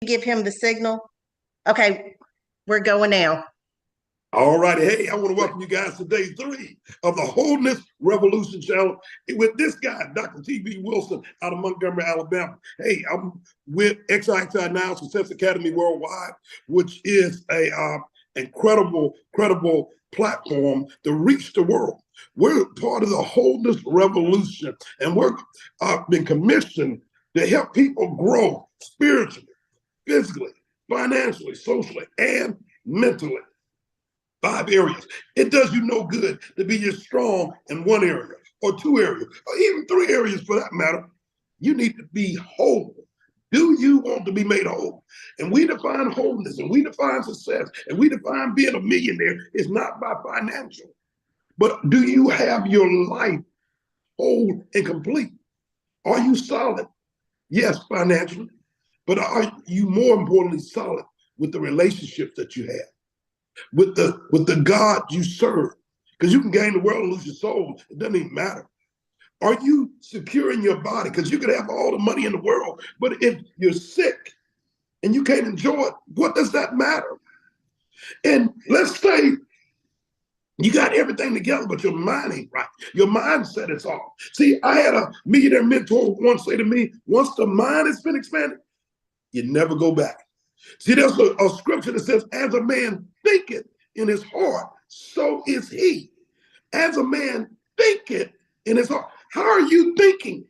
Give him the signal. Okay, we're going now. All righty. Hey, I want to welcome you guys to day 3 of the Wholeness Revolution Challenge with this guy, Dr. T.B. Wilson out of Montgomery, Alabama. Hey, I'm with XIXI Now Success Academy Worldwide, which is a incredible platform to reach the world. We're part of the Wholeness Revolution, and we're been commissioned to help people grow spiritually, physically, financially, socially, and mentally. 5 areas. It does you no good to be just strong in one area or 2 areas or even 3 areas for that matter. You need to be whole. Do you want to be made whole? And we define wholeness and we define success and we define being a millionaire is not by financial, but do you have your life whole and complete? Are you solid? Yes, financially, but are you more importantly solid with the relationships that you have? With the God you serve, because you can gain the world and lose your soul. It doesn't even matter. Are you secure in your body? Because you could have all the money in the world, but if you're sick and you can't enjoy it, what does that matter? And let's say you got everything together, but your mind ain't right. Your mindset is off. See, I had a millionaire mentor once say to me, once the mind has been expanded, you never go back. See, there's a scripture that says, as a man thinketh in his heart, so is he. As a man thinketh in his heart. How are you thinking?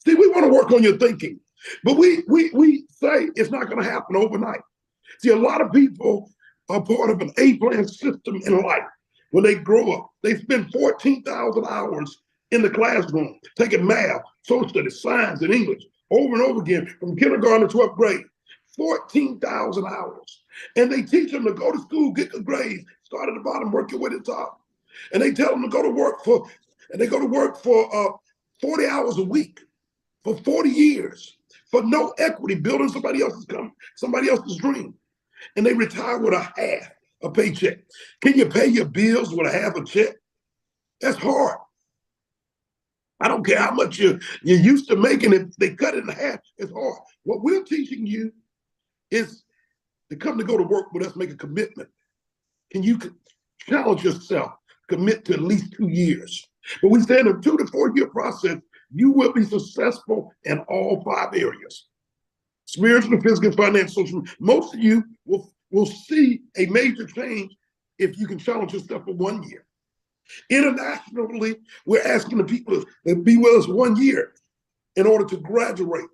See, we want to work on your thinking, but we say it's not going to happen overnight. See, a lot of people are part of an A-plan system in life. When they grow up, they spend 14,000 hours in the classroom taking math, social studies, science, and English over and over again from kindergarten to 12th grade. 14,000 hours. And they teach them to go to school, get the grades, start at the bottom, work your way to the top. And they tell them to go to work for 40 hours a week for 40 years for no equity, building somebody else's dream. And they retire with half a paycheck. Can you pay your bills with a half a check? That's hard. I don't care how much you're used to making. If they cut it in half, it's hard. What we're teaching you is to come to go to work with us, make a commitment. Can you challenge yourself, commit to at least 2 years? But we say in a 2 to 4 year process, you will be successful in all 5 areas. Spiritual, physical, financial, social. Most of you will see a major change if you can challenge yourself for 1 year. Internationally, we're asking the people to be with us 1 year in order to graduate.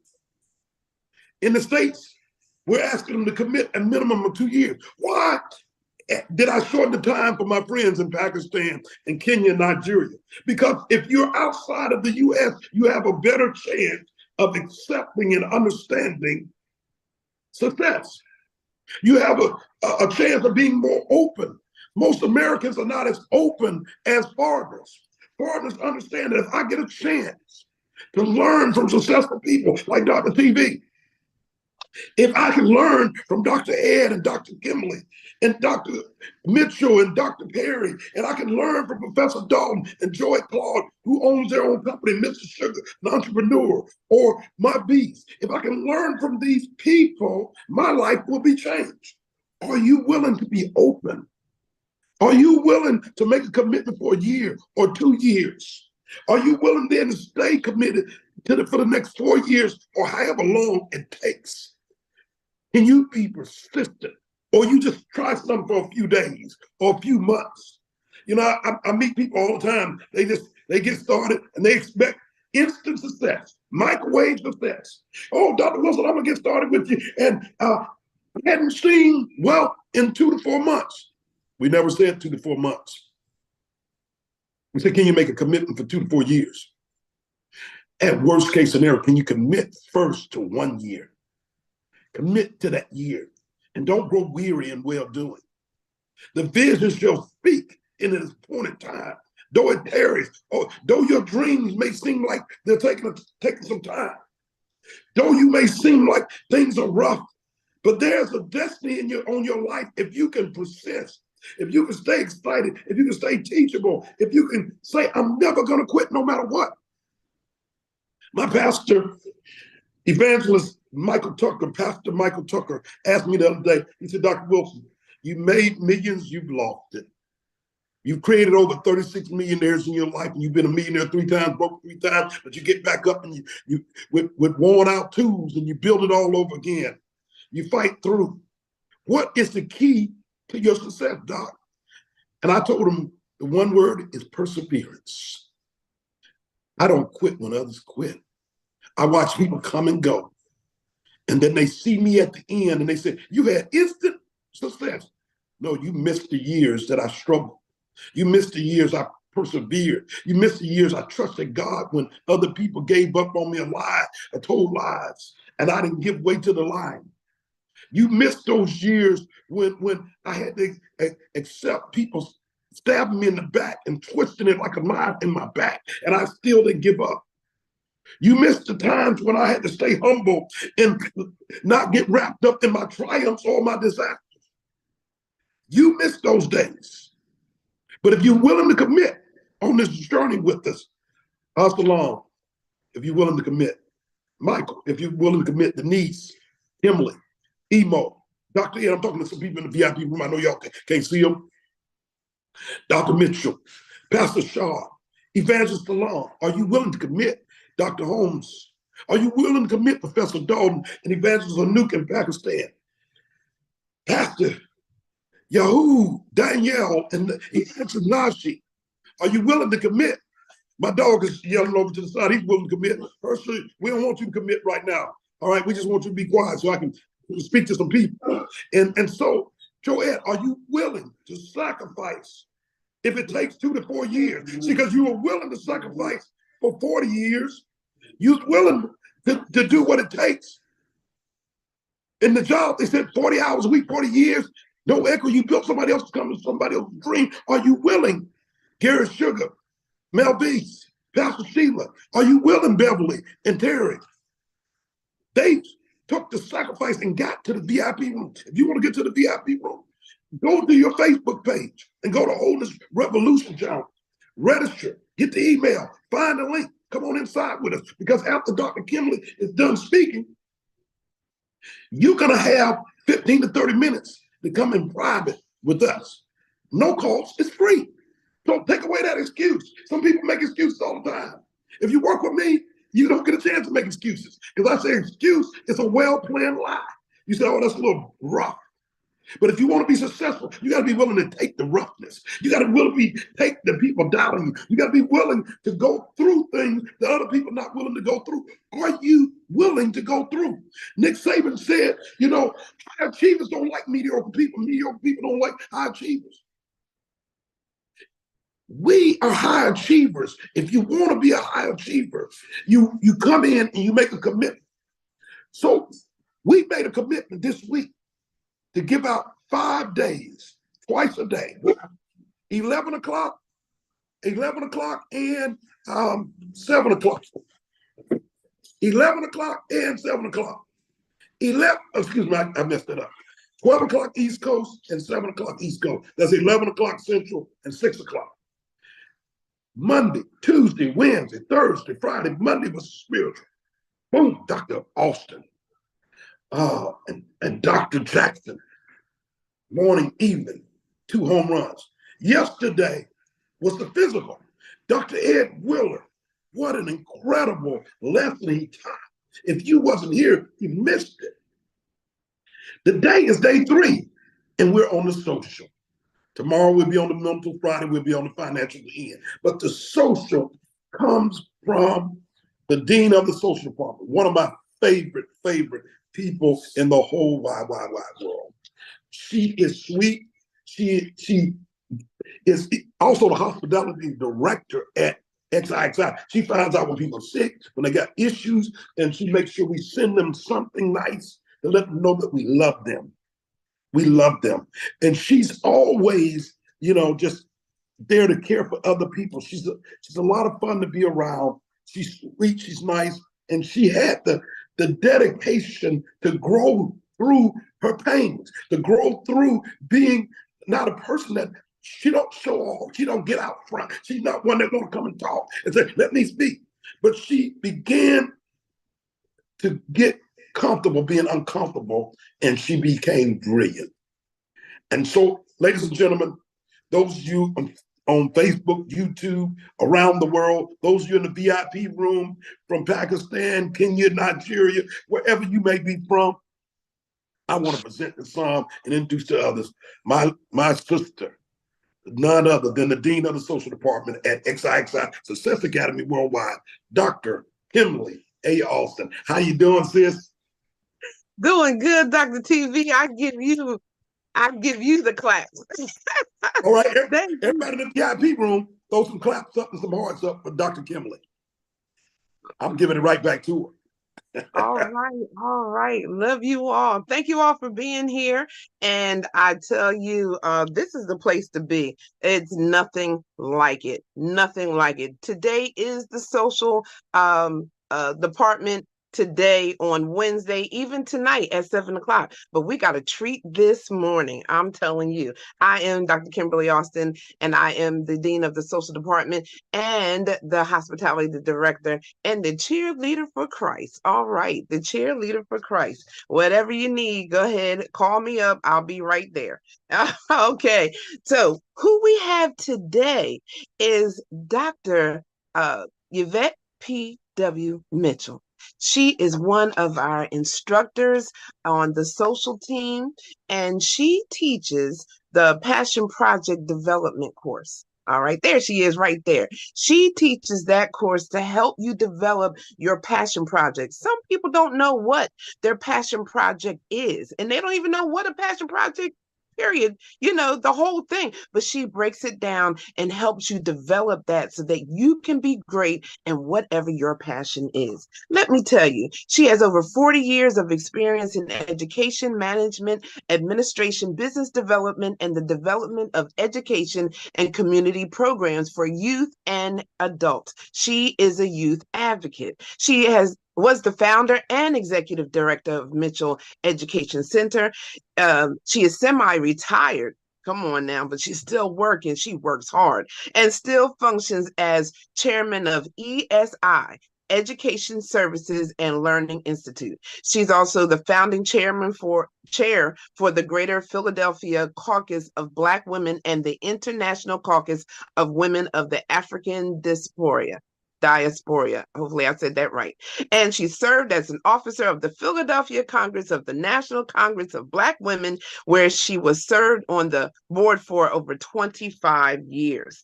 In the States, we're asking them to commit a minimum of 2 years. Why did I shorten the time for my friends in Pakistan and Kenya and Nigeria? Because if you're outside of the U.S., you have a better chance of accepting and understanding success. You have a chance of being more open. Most Americans are not as open as foreigners. Foreigners understand that if I get a chance to learn from successful people like Dr. TV, if I can learn from Dr. Ed and Dr. Kimberly and Dr. Mitchell and Dr. Perry, and I can learn from Professor Dalton and Joy Claude, who owns their own company, Mr. Sugar, an entrepreneur, or my beast. If I can learn from these people, my life will be changed. Are you willing to be open? Are you willing to make a commitment for a year or 2 years? Are you willing then to stay committed for the next 4 years or however long it takes? Can you be persistent, or you just try something for a few days or a few months? You know, I meet people all the time. They get started and they expect instant success, microwave success. Oh, Dr. Wilson, I'm gonna get started with you, and I hadn't seen wealth in 2 to 4 months. We never said 2 to 4 months. We said, can you make a commitment for 2 to 4 years? At worst case scenario, can you commit first to 1 year? Commit to that year and don't grow weary in well-doing. The vision shall speak in its appointed time, though it tarries, or though your dreams may seem like they're taking some time, though you may seem like things are rough, but there's a destiny on your life if you can persist, if you can stay excited, if you can stay teachable, if you can say, I'm never going to quit no matter what. My pastor, evangelist Pastor Michael Tucker asked me the other day, he said, Dr. Wilson, you made millions, you've lost it. You've created over 36 millionaires in your life, and you've been a millionaire 3 times, broke 3 times, but you get back up and you with worn out tools and you build it all over again. You fight through. What is the key to your success, Doc? And I told him the one word is perseverance. I don't quit when others quit. I watch people come and go. And then they see me at the end and they say, you had instant success. No, you missed the years that I struggled. You missed the years I persevered. You missed the years I trusted God when other people gave up on me and lied, I told lies, and I didn't give way to the lying. You missed those years when I had to accept people stabbing me in the back and twisting it like a knife in my back, and I still didn't give up. You missed the times when I had to stay humble and not get wrapped up in my triumphs or my disasters. You missed those days. But if you're willing to commit on this journey with us, Assalam, if you're willing to commit, Michael, if you're willing to commit, Denise, Emily, Emo, Dr. Ed, I'm talking to some people in the VIP room. I know y'all can't see them. Dr. Mitchell, Pastor Shaw, Evangelist Salam, are you willing to commit? Dr. Holmes, are you willing to commit? Professor Dalton and Evangelist Anouk in Pakistan? Pastor Yahoo, Danielle, and Evangelist Nashi, are you willing to commit? My dog is yelling over to the side. He's willing to commit. Personally, we don't want you to commit right now. All right, we just want you to be quiet so I can speak to some people. And so, Joette, are you willing to sacrifice if it takes 2 to 4 years? See, because you were willing to sacrifice for 40 years. You're willing to do what it takes. In the job, they said 40 hours a week, 40 years. No echo, you built somebody else's company, somebody else's dream. Are you willing? Gary Sugar, Mel Beast, Pastor Sheila, are you willing, Beverly and Terry? They took the sacrifice and got to the VIP room. If you want to get to the VIP room, go to your Facebook page and go to Wholeness Revolution channel. Register, get the email, find the link, come on inside with us. Because after Dr. Kimberly is done speaking, you're gonna have 15 to 30 minutes to come in private with us. No cost, it's free. Don't take away that excuse. Some people make excuses all the time. If you work with me, you don't get a chance to make excuses. Because I say excuse is a well-planned lie. You say, oh, that's a little rough. But if you want to be successful, you got to be willing to take the roughness. You got to really take the people doubting you. You got to be willing to go through things that other people are not willing to go through. Are you willing to go through? Nick Saban said, you know, high achievers don't like mediocre people. Mediocre people don't like high achievers. We are high achievers. If you want to be a high achiever, you come in and you make a commitment. So we made a commitment this week to give out 5 days, twice a day, 11 o'clock, and 7 o'clock. 11 o'clock and 7 o'clock. Excuse me, I messed it up. 12 o'clock East Coast and 7 o'clock East Coast. That's 11 o'clock Central and 6 o'clock. Monday, Tuesday, Wednesday, Thursday, Friday. Monday was spiritual. Boom, Dr. Austin and Dr. Jackson. Morning, evening, 2 home runs. Yesterday was the physical. Dr. Ed Willer, what an incredible lesson he taught. If you wasn't here, you missed it. Today is day 3, and we're on the social. Tomorrow we'll be on the mental, Friday we'll be on the financial end. But the social comes from the dean of the social department, one of my favorite people in the whole wide world. She is sweet. She is also the hospitality director at XIXI. She finds out when people are sick, when they got issues, and she makes sure we send them something nice to let them know that we love them. We love them. And she's always, just there to care for other people. She's a lot of fun to be around. She's sweet, she's nice, and she had the dedication to grow through her pains, to grow through being not a person that she don't show off, she don't get out front. She's not one that gonna come and talk and say, let me speak. But she began to get comfortable being uncomfortable, and she became brilliant. And so, ladies and gentlemen, those of you on Facebook, YouTube, around the world, those of you in the VIP room from Pakistan, Kenya, Nigeria, wherever you may be from, I want to present the psalm and introduce to others my sister, none other than the Dean of the Social Department at XIXI Success Academy Worldwide, Dr. Kimberly A. Alston. How you doing, sis? Doing good, Dr. TV. I give you the claps. All right, Thank you. everybody in the VIP room, throw some claps up and some hearts up for Dr. Kimberly. I'm giving it right back to her. All right. Love you all. Thank you all for being here. And I tell you, this is the place to be. It's nothing like it. Nothing like it. Today is the social department. Today on Wednesday, even tonight at 7 o'clock. But we got a treat this morning. I'm telling you, I am Dr. Kimberly Austin, and I am the Dean of the Social Department and the Hospitality Director and the cheerleader for Christ. All right, the cheerleader for Christ. Whatever you need, go ahead, call me up. I'll be right there. Okay, so who we have today is Dr. Yvette P.W. Mitchell. She is one of our instructors on the social team, and she teaches the Passion Project Development course. All right, there she is right there. She teaches that course to help you develop your passion project. Some people don't know what their passion project is, and they don't even know what a passion project period, the whole thing. But she breaks it down and helps you develop that so that you can be great in whatever your passion is. Let me tell you, she has over 40 years of experience in education, management, administration, business development, and the development of education and community programs for youth and adults. She is a youth advocate. She was the founder and executive director of Mitchell Education Center. She is semi-retired. Come on now, but she's still working. She works hard and still functions as chairman of ESI, Education Services and Learning Institute. She's also the founding chair for the Greater Philadelphia Caucus of Black Women and the International Caucus of Women of the African Diaspora. Hopefully I said that right. And she served as an officer of the Philadelphia Congress of the National Congress of Black Women, where she was served on the board for over 25 years.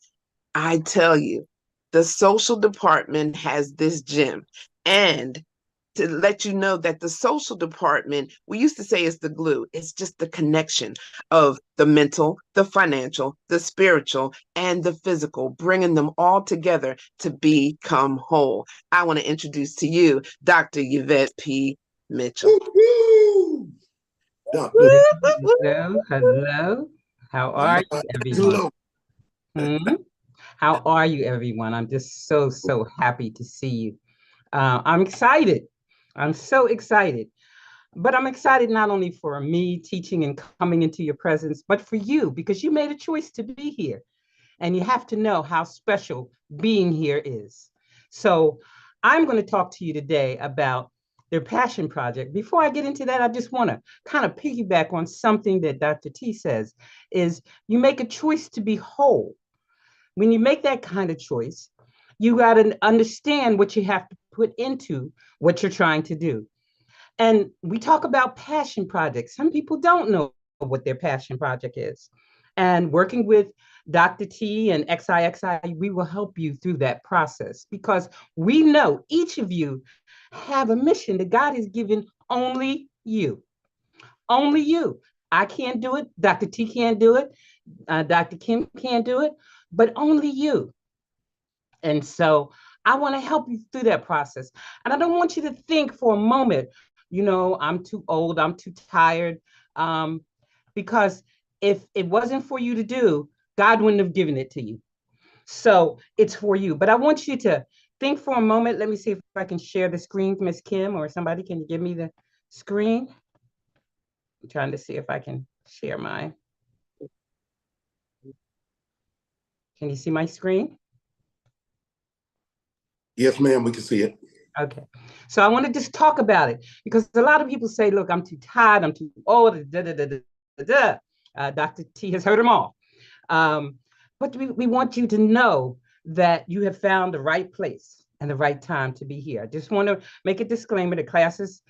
I tell you, the social department has this gem. And to let you know that the social department, we used to say is the glue. It's just the connection of the mental, the financial, the spiritual, and the physical, bringing them all together to become whole. I want to introduce to you Dr. Yvette P. Mitchell. Woo-hoo! Dr. Hello. How are you, everyone? Hello. How are you, everyone? I'm just so happy to see you. I'm excited. I'm so excited. But I'm excited not only for me teaching and coming into your presence, but for you, because you made a choice to be here. And you have to know how special being here is. So I'm going to talk to you today about their passion project. Before I get into that, I just want to kind of piggyback on something that Dr. T says, is you make a choice to be whole. When you make that kind of choice, you got to understand what you have to put into what you're trying to do. And we talk about passion projects. Some people don't know what their passion project is. And working with Dr. T and XIXI, we will help you through that process because we know each of you have a mission that God has given only you. Only you. I can't do it. Dr. T can't do it. Dr. Kim can't do it, but only you. And so I want to help you through that process. And I don't want you to think for a moment, I'm too old, I'm too tired. Because if it wasn't for you to do, God wouldn't have given it to you. So it's for you. But I want you to think for a moment. Let me see if I can share the screen, Miss Kim, or somebody can give me the screen. I'm trying to see if I can share mine. Can you see my screen? Yes, ma'am, we can see it. Okay. So I want to just talk about it because a lot of people say, look, I'm too tired, I'm too old, da, da, da, da, da, da. Dr. T has heard them all. Um, but we want you to know that you have found the right place and the right time to be here. I just want to make a disclaimer. The classes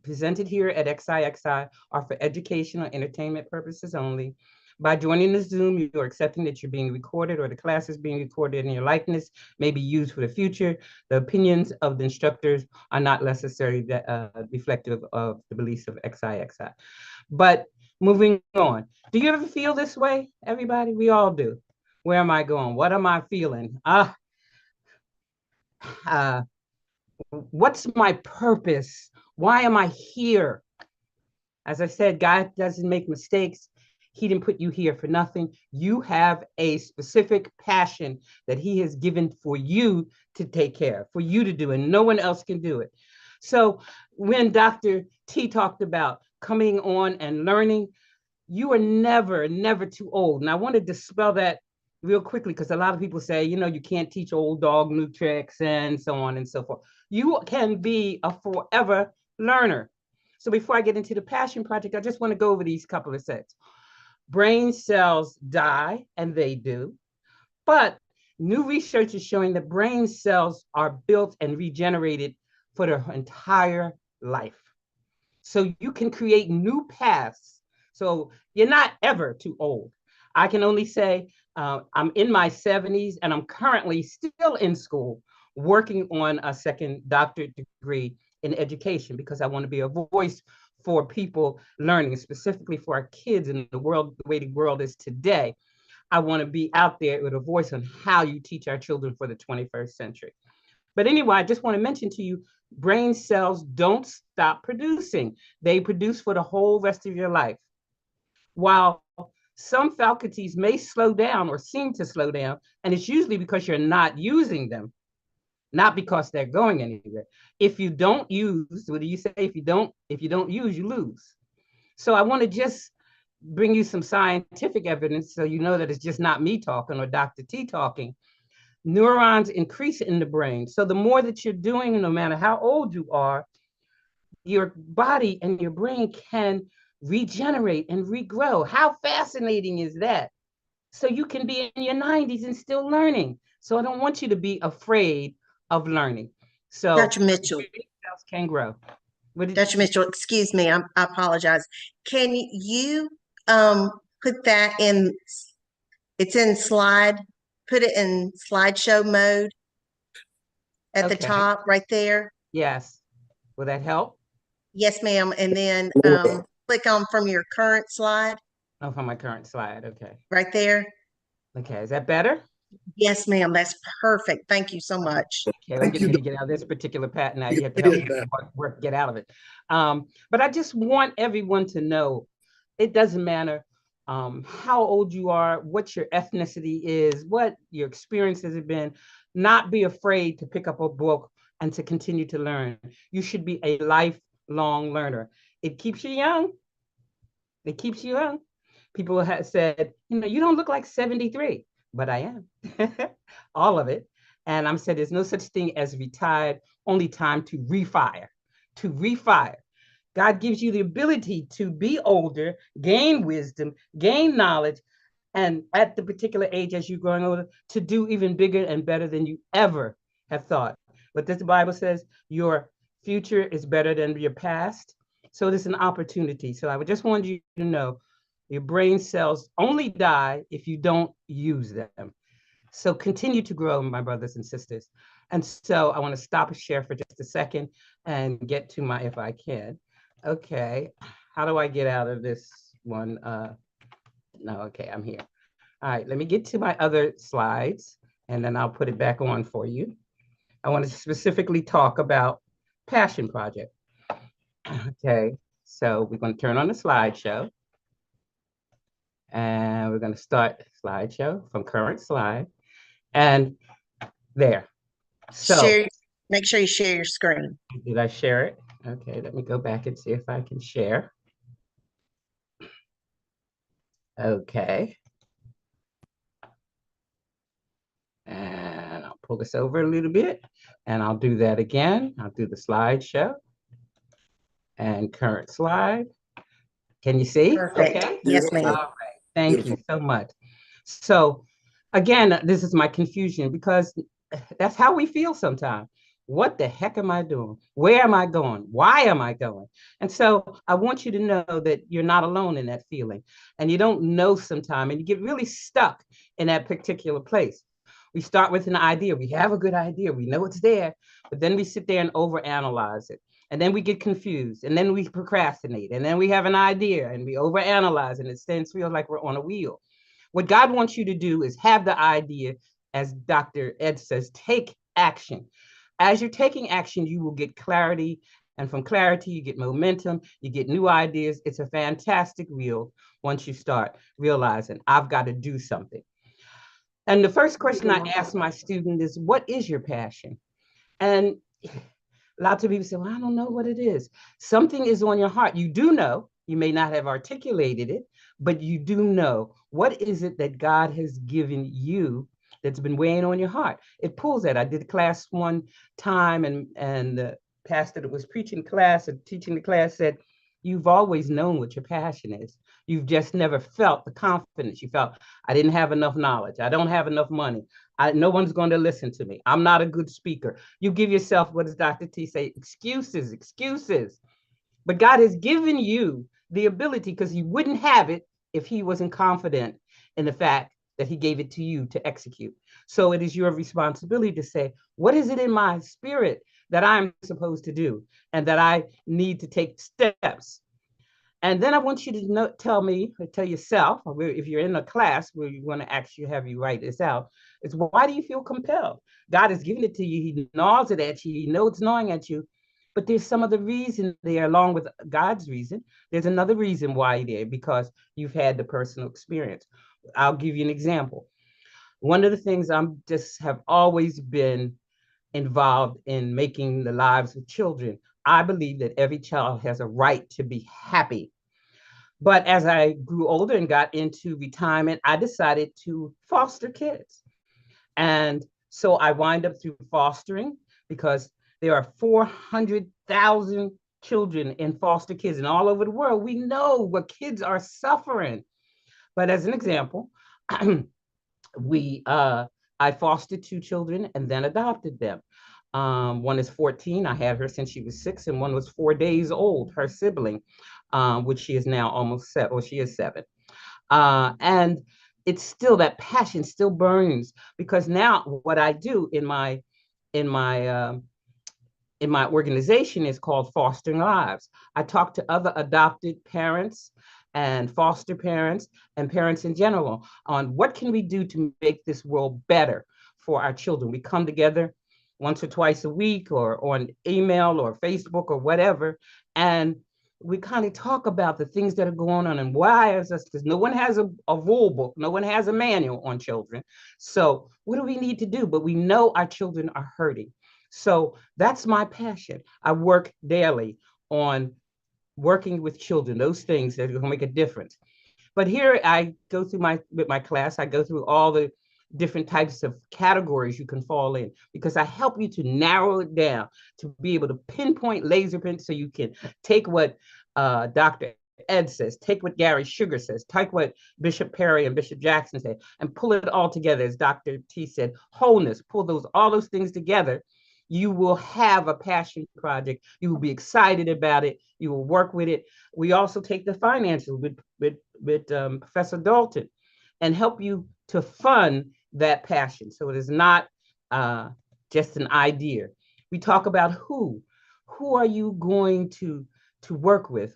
presented here at XIXI are for educational entertainment purposes only. By joining the Zoom, you are accepting that you're being recorded or the class is being recorded and your likeness may be used for the future. The opinions of the instructors are not necessarily reflective of the beliefs of XIXI. But moving on, do you ever feel this way, everybody? We all do. Where am I going? What am I feeling? Uh, what's my purpose? Why am I here? As I said, God doesn't make mistakes. He didn't put you here for nothing. You have a specific passion that He has given for you to take care of, for you to do, and no one else can do it. So when Dr. T talked about coming on and learning, you are never, never too old. And I want to dispel that real quickly because a lot of people say, you know, you can't teach old dog new tricks and so on and so forth. You can be a forever learner. So before I get into the passion project, I just want to go over these couple of sets. Brain cells die, and they do, but new research is showing that brain cells are built and regenerated for their entire life. So you can create new paths. So you're not ever too old. I can only say I'm in my 70s and I'm currently still in school working on a second doctorate degree in education because I want to be a voice for people learning, specifically for our kids in the world, the way the world is today. I want to be out there with a voice on how you teach our children for the 21st century. But anyway, I just want to mention to you, brain cells don't stop producing. They produce for the whole rest of your life. While some faculties may slow down or seem to slow down, and it's usually because you're not using them, not because they're going anywhere. If you don't use, what do you say? If you don't use, you lose. So I want to just bring you some scientific evidence so you know that it's just not me talking or Dr. T talking. Neurons increase in the brain. So the more that you're doing, no matter how old you are, your body and your brain can regenerate and regrow. How fascinating is that? So you can be in your 90s and still learning. So I don't want you to be afraid of learning. So Dr. Mitchell, cells can grow. Dr. Mitchell, excuse me, I apologize. Can you put that in, it's in slide, put it in slideshow mode at the Okay. top right there? Yes. Will that help? Yes, ma'am. And then click on from your current slide Oh, from my current slide. Okay. right there. Okay. Is that better? Yes, ma'am. That's perfect. Thank you so much. Okay, I'm Thank getting you. ready to get out of this particular pattern now. You have to It help is me now. get out of it. But I just want everyone to know it doesn't matter how old you are, what your ethnicity is, what your experiences have been. Not be afraid to pick up a book and to continue to learn. You should be a lifelong learner. It keeps you young. It keeps you young. People have said, you know, you don't look like 73, but I am. All of it. And I'm said there's no such thing as retired, only time to refire. To refire. God gives you the ability to be older, gain wisdom, gain knowledge, and at the particular age as you're growing older, to do even bigger and better than you ever have thought. But this Bible says your future is better than your past. So there's an opportunity. So I would just want you to know your brain cells only die if you don't use them. So continue to grow, my brothers and sisters. And so I want to stop and share for just a second and get to my, if I can. Okay, how do I get out of this one? No, okay, I'm here. All right, let me get to my other slides and then I'll put it back on for you. I want to specifically talk about Passion Project. Okay, so we're going to turn on the slideshow and we're going to start slideshow from current slide and there. So Share, make sure you share your screen. did I share it? Okay, let me go back and see if I can share. Okay. And I'll pull this over a little bit and I'll do that again. I'll do the slideshow and current slide. Can you see? Perfect. Okay. Yes, Beautiful. ma'am. All right. Thank you Beautiful. so much. So again, this is my confusion because that's how we feel sometimes. What the heck am I doing? Where am I going? Why am I going? And so I want you to know that you're not alone in that feeling. And you don't know sometime and you get really stuck in that particular place. We start with an idea. We have a good idea. We know it's there, but then we sit there and overanalyze it. And then we get confused. And then we procrastinate. And then we have an idea and we overanalyze and it feels like we're on a wheel. What God wants you to do is have the idea, as Dr. Ed says, take action. As you're taking action, you will get clarity. And from clarity, you get momentum, you get new ideas. It's a fantastic wheel once you start realizing, I've got to do something. And the first question I ask my student is, what is your passion? And lots of people say, well, I don't know what it is. Something is on your heart. You do know. You may not have articulated it, but you do know. What is it that God has given you that's been weighing on your heart? It pulls that. I did class one time, and the pastor that was preaching class and teaching the class said, you've always known what your passion is. You've just never felt the confidence. You felt, I didn't have enough knowledge. I don't have enough money. No one's going to listen to me. I'm not a good speaker. You give yourself, what does Dr. T say? Excuses, excuses. But God has given you the ability because he wouldn't have it if he wasn't confident in the fact that he gave it to you to execute. So it is your responsibility to say, what is it in my spirit that I'm supposed to do and that I need to take steps? And then I want you to tell me, or tell yourself, or if you're in a class where you want to actually have you write this out, it's why do you feel compelled? God has given it to you. He gnaws it at you. You know it's gnawing at you. But there's some other reason there, along with God's reason. There's another reason why you're there, because you've had the personal experience. I'll give you an example. One of the things I'm just have always been involved in making the lives of children. I believe that every child has a right to be happy. But as I grew older and got into retirement, I decided to foster kids. And so I wind up through fostering because there are 400,000 children in foster kids and all over the world. We know what kids are suffering. But as an example, we I fostered two children and then adopted them. One is 14. I had her since she was 6, and one was 4 days old, her sibling, which she is now almost 7, or she is 7. And it's still, that passion still burns, because now what I do in my in my organization is called Fostering Lives. I talk to other adopted parents and foster parents and parents in general on what can we do to make this world better for our children. We come together once or twice a week or on email or Facebook or whatever, and we kind of talk about the things that are going on and why is this, because no one has a rule book, no one has a manual on children. So what do we need to do? But we know our children are hurting. So that's my passion. I work daily on working with children, those things that are going to make a difference. But here I go through with my class, I go through all the different types of categories you can fall in, because I help you to narrow it down, to be able to pinpoint, laser print, so you can take what Dr. Ed says, take what Gary Sugar says, take what Bishop Perry and Bishop Jackson say, and pull it all together, as Dr. T said, wholeness, pull all those things together. You will have a passion project. You will be excited about it. You will work with it. We also take the financials with Professor Dalton and help you to fund that passion. So it is not just an idea. We talk about who are you going to work with?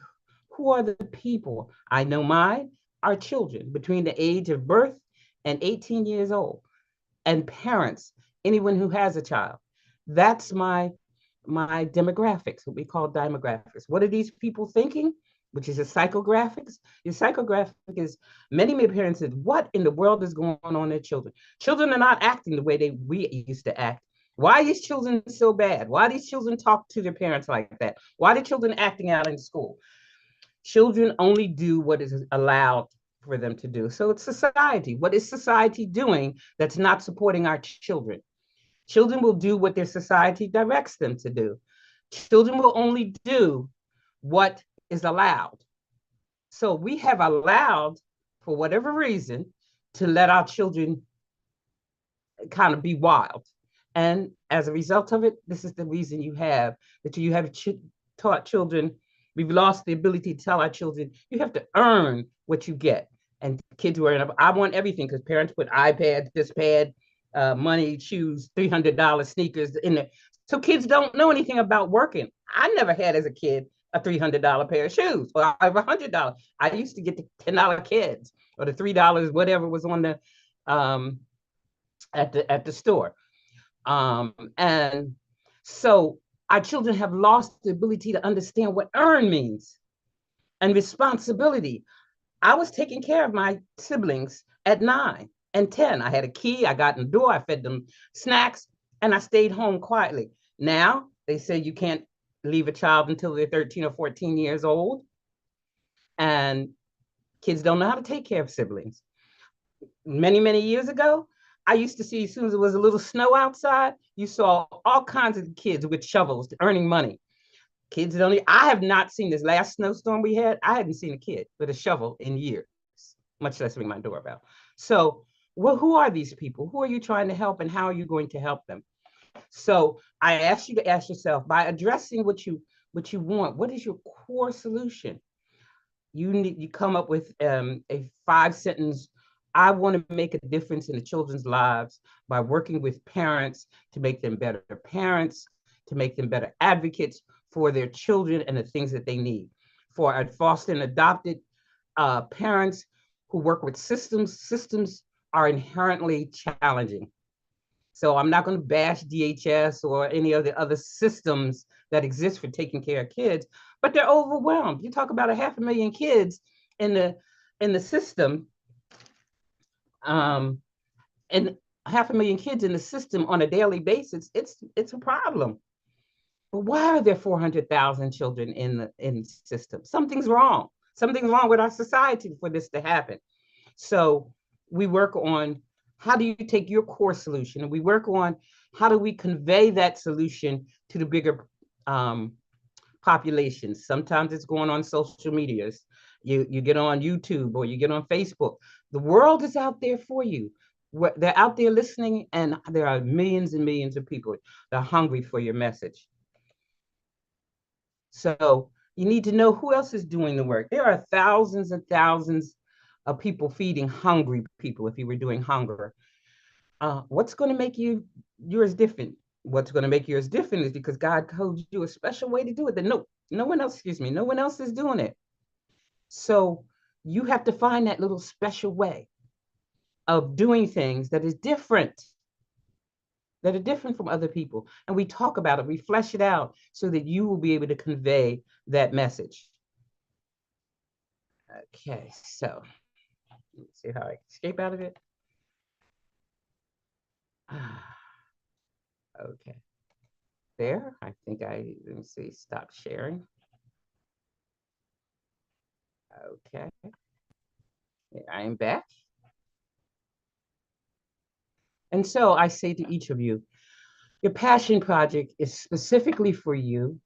Who are the people? I know mine are children between the age of birth and 18 years old, and parents, anyone who has a child. That's my demographics, what we call demographics. What are these people thinking? Which is a psychographics. Your psychographic is many parents said, what in the world is going on in their children? Children are not acting the way we used to act. Why are these children so bad? Why do these children talk to their parents like that? Why are the children acting out in school? Children only do what is allowed for them to do. So it's society. What is society doing that's not supporting our children? Children will do what their society directs them to do. Children will only do what is allowed. So we have allowed, for whatever reason, to let our children kind of be wild. And as a result of it, this is the reason you have taught children. We've lost the ability to tell our children, you have to earn what you get. And kids were in, I want everything because parents put iPads, this pad, money, shoes, $300 sneakers in there. So kids don't know anything about working. I never had as a kid a $300 pair of shoes or $100. I used to get the $10 kids or the $3, whatever was on the at the store. And so our children have lost the ability to understand what earn means and responsibility. I was taking care of my siblings at 9 and 10. I had a key, I got in the door, I fed them snacks, and I stayed home quietly. Now they say you can't leave a child until they're 13 or 14 years old. And kids don't know how to take care of siblings. Many, many years ago, I used to see, as soon as it was a little snow outside, you saw all kinds of kids with shovels earning money. Kids don't, I have not seen this last snowstorm we had. I hadn't seen a kid with a shovel in years, much less ring my doorbell. So, well, who are these people? Who are you trying to help and how are you going to help them? So I ask you to ask yourself, by addressing what you want, what is your core solution? You come up with a 5-sentence. I want to make a difference in the children's lives by working with parents to make them better parents, to make them better advocates for their children and the things that they need. For foster and adopted parents who work with systems are inherently challenging. So I'm not going to bash DHS or any of the other systems that exist for taking care of kids, but they're overwhelmed. You talk about 500,000 kids in the system, and 500,000 kids in the system on a daily basis. It's a problem. But why are there 400,000 children in the system? Something's wrong. Something's wrong with our society for this to happen. So we work on, how do you take your core solution? And we work on, how do we convey that solution to the bigger populations? Sometimes it's going on social medias. You get on YouTube or you get on Facebook. The world is out there for you. They're out there listening, and there are millions and millions of people that are hungry for your message. So you need to know who else is doing the work. There are thousands and thousands of people feeding hungry people if you were doing hunger. What's going to make yours different? What's going to make yours different is because God told you a special way to do it that no one else is doing it. So you have to find that little special way of doing things that is different, that are different from other people. And we talk about it, we flesh it out so that you will be able to convey that message. Okay, so let's see how I escape out of it. Okay. There, I think let me see, stop sharing. Okay. I am back. And so I say to each of you, your passion project is specifically for you,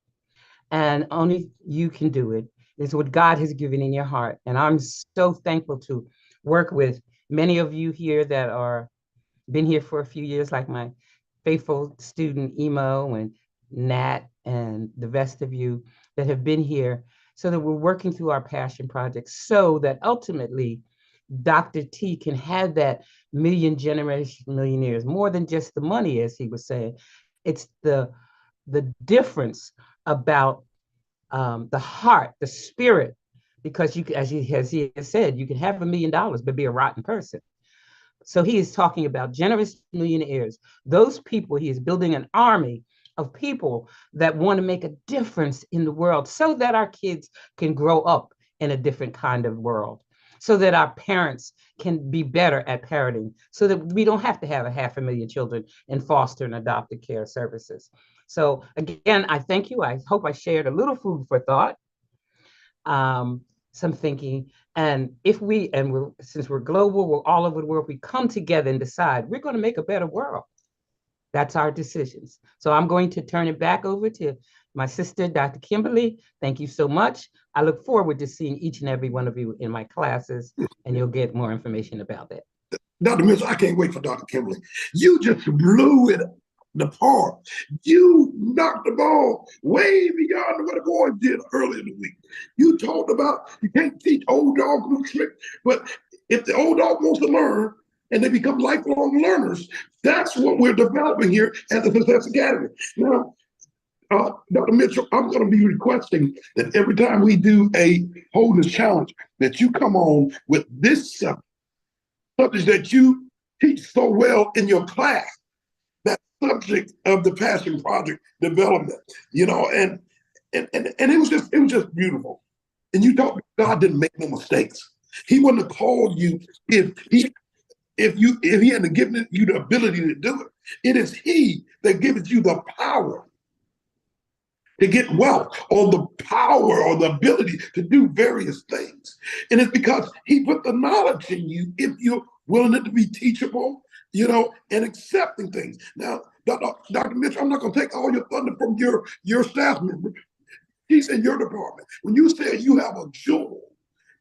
and only you can do it. It's what God has given in your heart. And I'm so thankful to work with many of you here that are been here for a few years, like my faithful student Emo and Nat and the rest of you that have been here, so that we're working through our passion projects so that ultimately Dr. T can have that generation millionaires, more than just the money, as he was saying. It's the difference about the heart, the spirit, because as he has said, you can have $1 million but be a rotten person. So he is talking about generous millionaires. Those people, he is building an army of people that want to make a difference in the world so that our kids can grow up in a different kind of world, so that our parents can be better at parenting, so that we don't have to have 500,000 children in foster and adopted care services. So again, I thank you. I hope I shared a little food for thought. some thinking. And if we, and we're, since we're global, we're all over the world, we come together and decide we're going to make a better world. That's our decisions. So I'm going to turn it back over to my sister, Dr. Kimberly. Thank you so much. I look forward to seeing each and every one of you in my classes, and you'll get more information about that. Dr. Mitchell, I can't wait for Dr. Kimberly. You just blew it apart. You knocked the ball way beyond what the boys did earlier in the week. You talked about you can't teach old dog new trick, but if the old dog wants to learn and they become lifelong learners, that's what we're developing here at the Success Academy. Now, Dr. Mitchell, I'm going to be requesting that every time we do a Wholeness Challenge, that you come on with this subject that you teach so well in your class, that subject of the Passion Project development, you know, and it was just beautiful. And you thought God didn't make no mistakes. He wouldn't have called you if he hadn't given you the ability to do it. It is he that gives you the power to get wealth, or the power or the ability to do various things. And it's because he put the knowledge in you if you're willing to be teachable, you know, and accepting things. Now, Dr. Mitchell, I'm not going to take all your thunder from your staff member. He's in your department. When you say you have a jewel,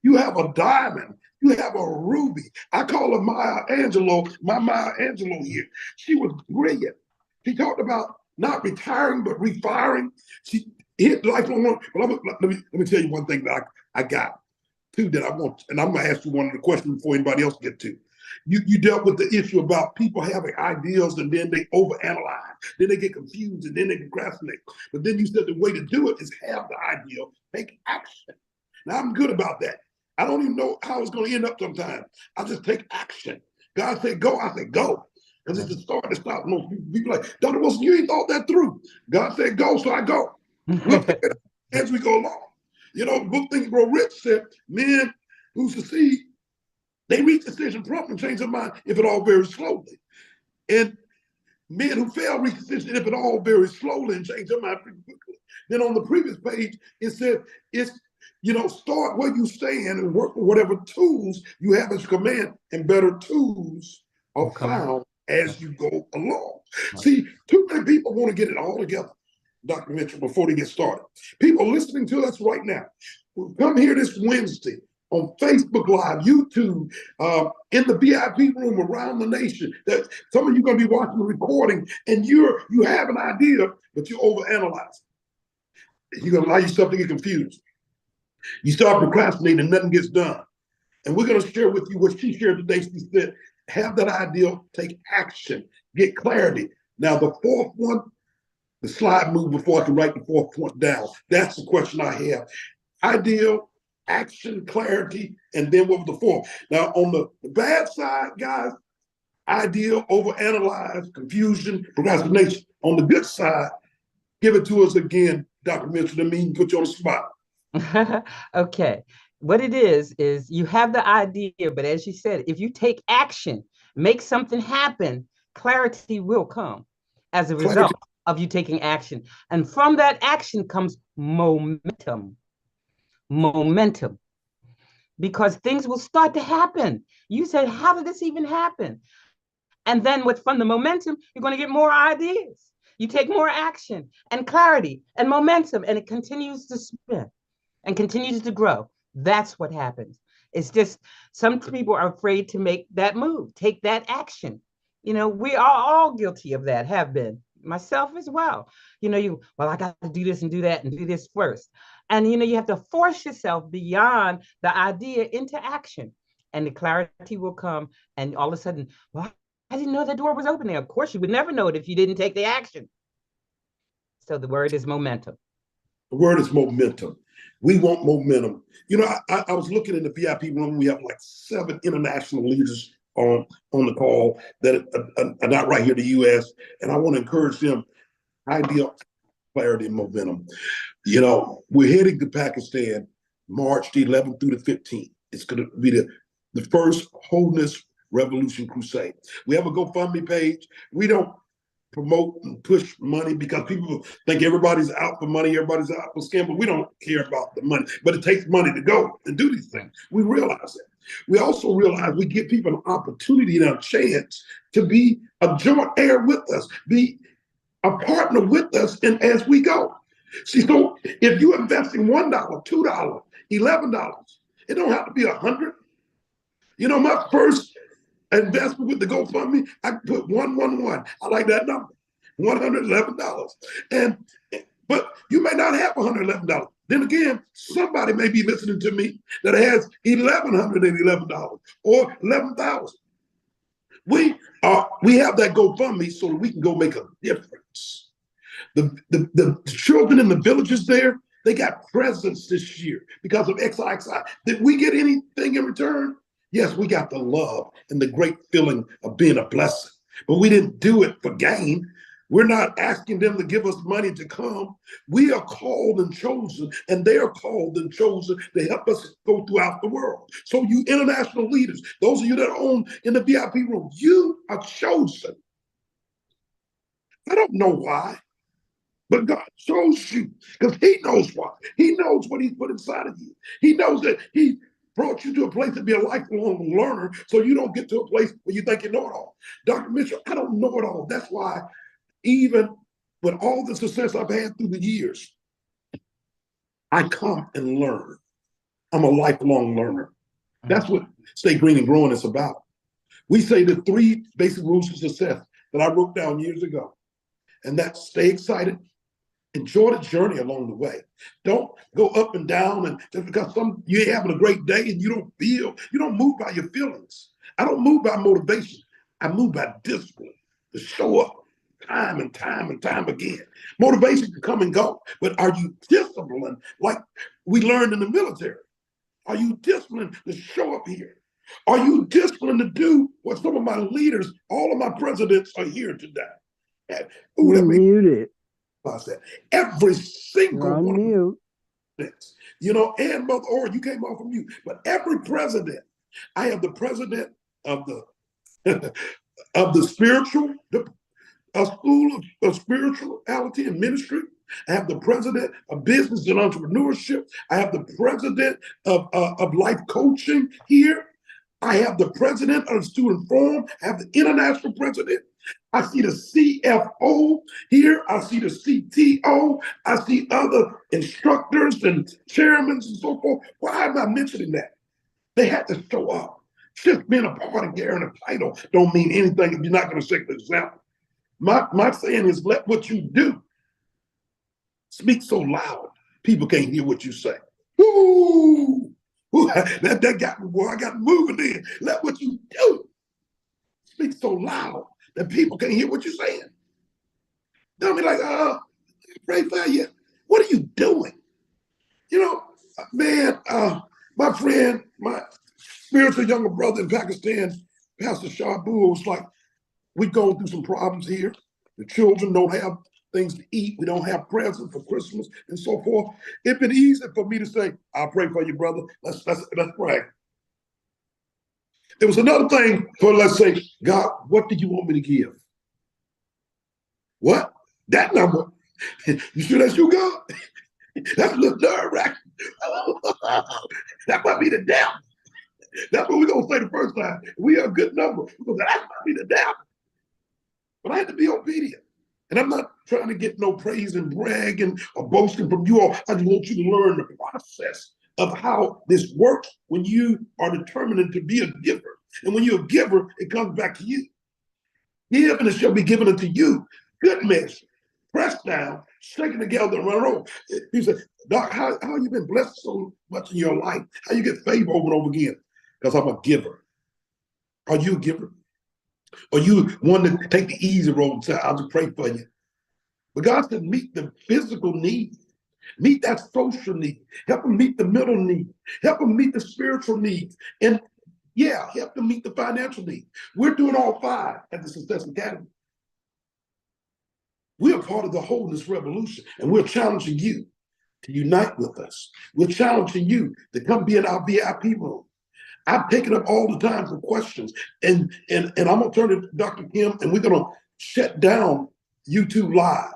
you have a diamond, you have a ruby. I call her Maya Angelou, my Maya Angelou here. She was brilliant. She talked about not retiring, but refiring. She hit lifelong. But let me tell you one thing that I got, two that I want, and I'm going to ask you one of the questions before anybody else get to. You dealt with the issue about people having ideals and then they overanalyze, then they get confused, and then they procrastinate. But then you said the way to do it is have the ideal, take action. Now I'm good about that. I don't even know how it's going to end up sometimes. I just take action. God said go, I said go. Because it's the start to stop. Most people like, Dr. Wilson, you ain't thought that through. God said go, so I go. We'll figure it out as we go along. You know, the book Think and Grow Rich said men who succeed, they reach decision prompt and change their mind if at all very slowly. And men who fail reach decision if at all very slowly and change their mind pretty quickly. Then on the previous page, it said it's, you know, start where you stand and work with whatever tools you have at your command, and better tools are found as you go along. See, too many people want to get it all together, Dr. Mitchell, before they get started. People listening to us right now, come here this Wednesday on Facebook Live, YouTube, in the VIP room around the nation. That some of you are going to be watching the recording, and you have an idea, but you overanalyze. You're going to allow yourself to get confused. You start procrastinating and nothing gets done. And we're going to share with you what she shared today. She said, have that ideal, take action, get clarity. Now, the fourth one, the slide moved before I can write the fourth point down. That's the question I have. Ideal, action, clarity, and then what was the fourth? Now, on the bad side, guys, ideal, overanalyze, confusion, procrastination. On the good side, give it to us again, Dr. Mitchell. That means put you on the spot. Okay. What it is you have the idea, but as you said, if you take action, make something happen, clarity will come as a result of you taking action. And from that action comes momentum. Momentum. Because things will start to happen. You said, how did this even happen? And then from the momentum, you're going to get more ideas. You take more action and clarity and momentum, and it continues to spin and continues to grow. That's what happens. It's just some people are afraid to make that move, take that action. You know, we are all guilty of that, have been, myself as well. You know, I got to do this and do that and do this first. And, you know, you have to force yourself beyond the idea into action, and the clarity will come. And all of a sudden, well, I didn't know that door was open there. Of course, you would never know it if you didn't take the action. So the word is momentum. The word is momentum. We want momentum. You know, I was looking in the VIP room. We have like 7 international leaders on the call that are not right here in the U.S. And I want to encourage them. Ideal, clarity, and momentum. You know, we're heading to Pakistan March the 11th through the 15th. It's going to be the first Wholeness Revolution Crusade. We have a GoFundMe page. We don't promote and push money because people think everybody's out for money, everybody's out for scam, but we don't care about the money. But it takes money to go and do these things. We realize that. We also realize we give people an opportunity and a chance to be a joint heir with us, be a partner with us, and as we go. See, so if you invest in $1, $2, $11, it don't have to be 100. You know, my first investment with the GoFundMe, I put 111. I like that number, $111. And but you may not have $111. Then again, somebody may be listening to me that has $1,111 or 11,000. We have that GoFundMe so that we can go make a difference. The children in the villages there, they got presents this year because of XIXI. Did we get anything in return? Yes, we got the love and the great feeling of being a blessing, but we didn't do it for gain. We're not asking them to give us money to come. We are called and chosen, and they are called and chosen to help us go throughout the world. So you international leaders, those of you that are on in the VIP room, you are chosen. I don't know why, but God chose you because he knows why. He knows what he's put inside of you. He knows that he brought you to a place to be a lifelong learner so you don't get to a place where you think you know it all. Dr. Mitchell, I don't know it all. That's why even with all the success I've had through the years, I come and learn. I'm a lifelong learner. That's what Stay Green and Growing is about. We say the 3 basic rules of success that I wrote down years ago, and that's stay excited, enjoy the journey along the way. Don't go up and down and just because you're having a great day and you don't move by your feelings. I don't move by motivation. I move by discipline to show up time and time and time again. Motivation can come and go, but are you disciplined like we learned in the military? Are you disciplined to show up here? Are you disciplined to do what some of my leaders, all of my presidents are here today? Ooh, You're muted. I said, every single You're on one mute. of them, you know, and Mother Or, you came off of mute, but every president, I have the president of the of the spiritual, a school of spirituality and ministry. I have the president of business and entrepreneurship. I have the president of life coaching here. I have the president of student forum. I have the international president. I see the CFO here. I see the CTO. I see other instructors and chairmen and so forth. Why am I mentioning that? They had to show up. Just being a part of carrying a title don't mean anything if you're not going to set the example. My saying is, let what you do speak so loud, people can't hear what you say. Woo! Ooh, that got me, boy. I got moving in. Let what you do speak so loud that people can't hear what you're saying. Don't be like, pray for you. What are you doing? You know, man, my friend, my spiritual younger brother in Pakistan, Pastor Shabu, was like, we're going through some problems here. The children don't have things to eat. We don't have presents for Christmas and so forth. It'd been easy for me to say, I'll pray for you, brother. Let's pray. It was another thing for, let's say, God, what do you want me to give? What? That number? You sure that's you, God? That's a little nerve-wracking. That might be the devil. That's what we're going to say the first time. We are a good number. We're going to say, that might be the devil. But I had to be obedient. And I'm not trying to get no praise and bragging or boasting from you all. I just want you to learn the process of how this works when you are determined to be a giver. And when you're a giver, it comes back to you. Give and it shall be given unto you. Good measure, pressed down, shaken together, and run over. He said, Doc, how you been blessed so much in your life? How you get favor over and over again? Because I'm a giver. Are you a giver? Or you want to take the easy road and say, I'll just pray for you. But God said, meet the physical need, meet that social need, help them meet the mental need, help them meet the spiritual needs, and yeah, help them meet the financial need. We're doing all 5 at the Success Academy. We are part of the Wholeness Revolution, and we're challenging you to unite with us. We're challenging you to come be in our VIP room. I've taken up all the time for questions, and I'm gonna turn to Dr. Kim, and we're gonna shut down YouTube Live.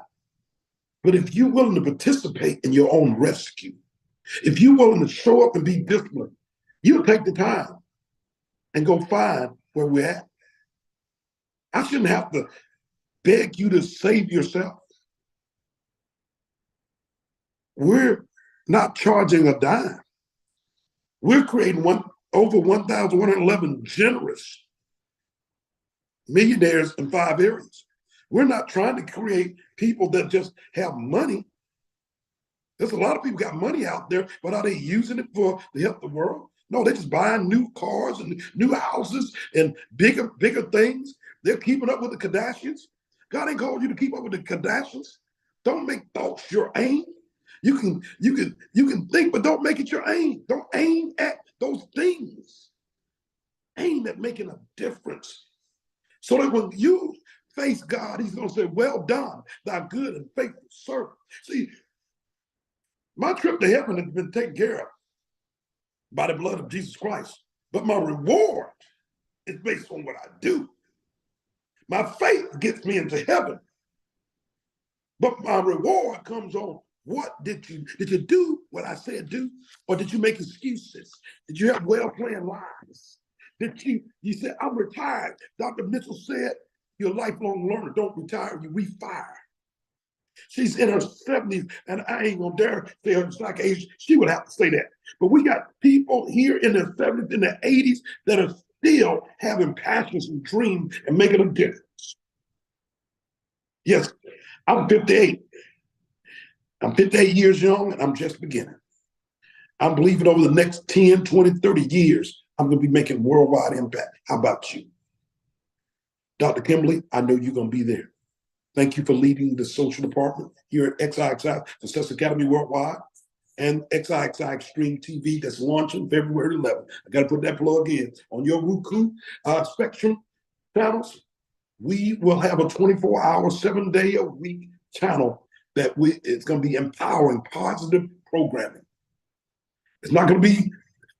But if you're willing to participate in your own rescue, if you're willing to show up and be disciplined, you'll take the time and go find where we're at. I shouldn't have to beg you to save yourself. We're not charging a dime. We're creating over 1,111 generous millionaires in 5 areas. We're not trying to create people that just have money. There's a lot of people got money out there, but are they using it to help the world? No, they're just buying new cars and new houses and bigger things. They're keeping up with the Kardashians. God ain't called you to keep up with the Kardashians. Don't make thoughts your aim. You can think, but don't make it your aim. Don't aim at those things. Aim at making a difference. So that when you face God, he's going to say, well done, thy good and faithful servant. See, my trip to heaven has been taken care of by the blood of Jesus Christ. But my reward is based on what I do. My faith gets me into heaven. But my reward comes on what did you do what I said do? Or did you make excuses? Did you have well-planned lies? Did you said, I'm retired. Dr. Mitchell said, you're a lifelong learner. Don't retire, you refire. She's in her 70s, and I ain't gonna dare say her exact age. She would have to say that. But we got people here in their 70s, in their 80s that are still having passions and dreams and making a difference. Yes, I'm 58. I'm 58 years young, and I'm just beginning. I'm believing over the next 10, 20, 30 years, I'm gonna be making worldwide impact. How about you? Dr. Kimberly, I know you're gonna be there. Thank you for leading the social department here at XIXI Success Academy Worldwide and XIXI Extreme TV that's launching February 11th. I got to put that plug in. On your Roku Spectrum channels, we will have a 24-hour, 7-day-a-week channel that it's going to be empowering, positive programming. It's not going to be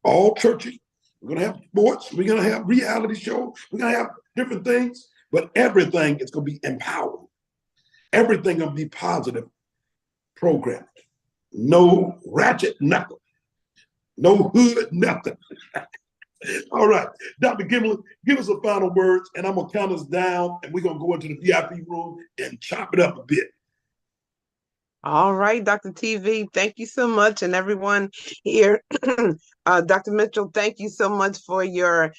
all churchy. We're going to have sports. We're going to have reality shows. We're going to have different things, but everything is going to be empowering. Everything gonna be positive programming. No ratchet, nothing. No hood, nothing. All right, Dr. Kimberly, give us a final words, and I'm gonna count us down, and we're gonna go into the VIP room and chop it up a bit. All right, Dr. TV, thank you so much. And everyone here, Dr. Mitchell, thank you so much for your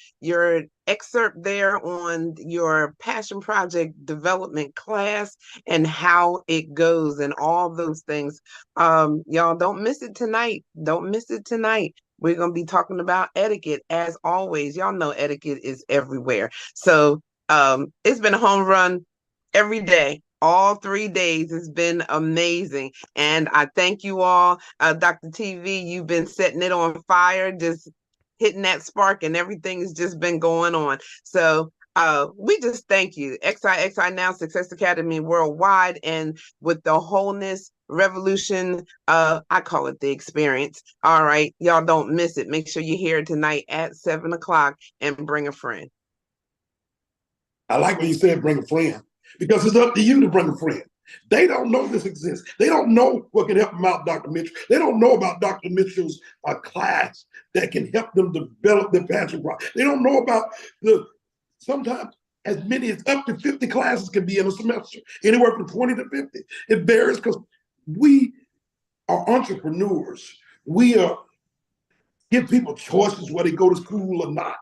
excerpt there on your Passion Project development class and how it goes and all those things. Y'all don't miss it tonight. Don't miss it tonight. We're going to be talking about etiquette as always. Y'all know etiquette is everywhere. So it's been a home run every day. All 3 days has been amazing. And I thank you all. Dr. TV, you've been setting it on fire, just hitting that spark, and everything has just been going on. So we just thank you. XIXI Now Success Academy Worldwide, and with the Wholeness Revolution, I call it the experience. All right, y'all don't miss it. Make sure you're here tonight at 7 o'clock and bring a friend. I like when you said bring a friend, because it's up to you to bring a friend. They don't know this exists. They don't know what can help them out, Dr. Mitchell. They don't know about Dr. Mitchell's class that can help them develop their passion project. They don't know about sometimes as many as up to 50 classes can be in a semester, anywhere from 20 to 50. It varies because we are entrepreneurs. We give people choices whether they go to school or not.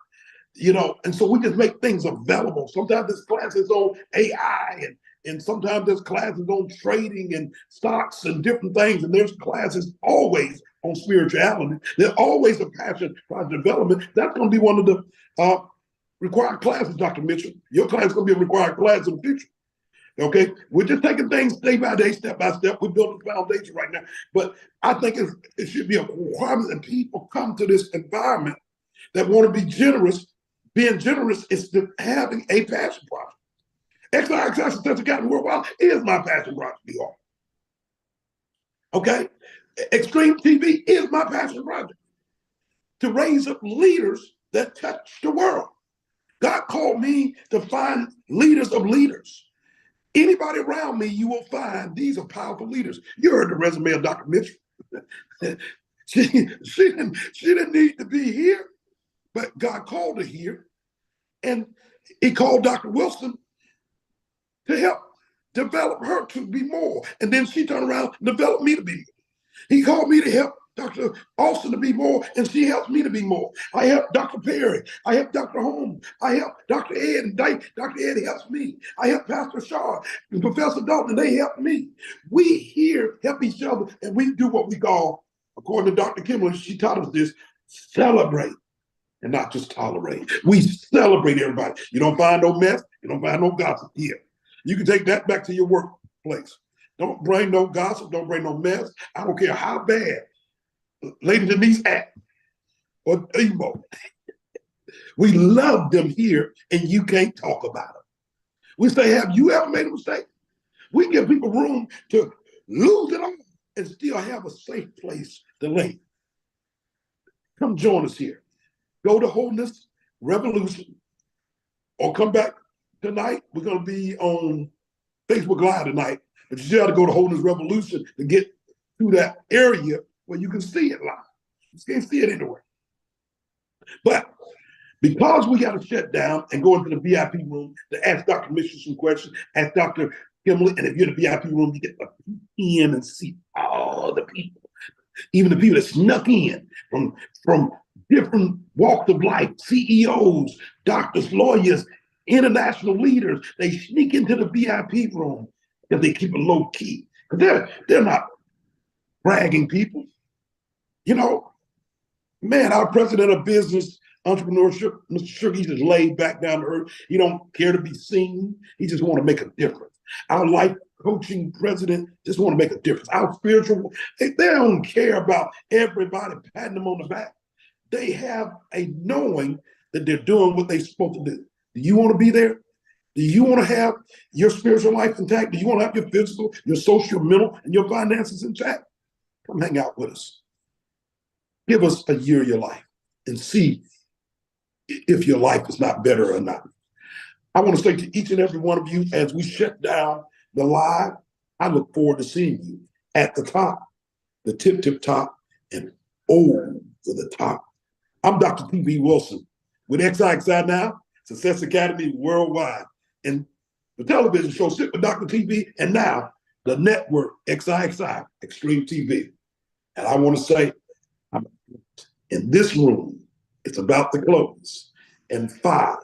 And so we just make things available. Sometimes there's classes on AI and sometimes there's classes on trading and stocks and different things. And there's classes always on spirituality. There's always a passion for development. That's going to be one of the required classes, Dr. Mitchell. Your class is going to be a required class in the future. Okay, we're just taking things day by day, step by step. We're building a foundation right now. But I think it should be a requirement that people come to this environment that want to be generous. Being generous is having a passion project. XIXI Success Academy Worldwide is my passion project, y'all. Okay? Extreme TV is my passion project. To raise up leaders that touch the world. God called me to find leaders of leaders. Anybody around me, you will find these are powerful leaders. You heard the resume of Dr. Mitchell. She didn't need to be here, but God called her here. And he called Dr. Wilson to help develop her to be more. And then she turned around and developed me to be more. He called me to help Dr. Austin to be more, and she helps me to be more. I help Dr. Perry. I help Dr. Holmes. I help Dr. Ed, and Dr. Ed helps me. I help Pastor Shaw and Professor Dalton, and they help me. We here help each other, and we do what we call, according to Dr. Kimberly, she taught us this, celebrate and not just tolerate. We celebrate everybody. You don't find no mess. You don't find no gossip here. You can take that back to your workplace. Don't bring no gossip. Don't bring no mess. I don't care how bad Lady Denise act or Emo. We love them here, and you can't talk about them. We say, have you ever made a mistake? We give people room to lose it all and still have a safe place to lay. Come join us here. Go to Wholeness Revolution or come back tonight. We're going to be on Facebook Live tonight, but you still have to go to Wholeness Revolution to get to that area where you can see it live. You can't see it anywhere. But because we got to shut down and go into the VIP room to ask Dr. Mitchell some questions, ask Dr. Kimberly, and if you're in the VIP room, you get to peek in and see all the people, even the people that snuck in from different walks of life, CEOs, doctors, lawyers, international leaders. They sneak into the VIP room because they keep it low key. Because they're not bragging people. You know, man, our president of business entrepreneurship, Mr. Sugar, he's just laid back down to earth. He don't care to be seen. He just want to make a difference. Our life coaching president just want to make a difference. Our spiritual, they don't care about everybody patting them on the back. They have a knowing that they're doing what they're supposed to do. Do you want to be there? Do you want to have your spiritual life intact? Do you want to have your physical, your social, mental, and your finances intact? Come hang out with us. Give us a year of your life and see if your life is not better or not. I want to say to each and every one of you, as we shut down the live, I look forward to seeing you at the top, the tip top, and over the top. I'm Dr. T.B. Wilson with XIXI Now, Success Academy Worldwide, and the television show Sit with Dr. TV, and now the network XIXI Extreme TV. And I want to say, in this room, it's about to close in 5,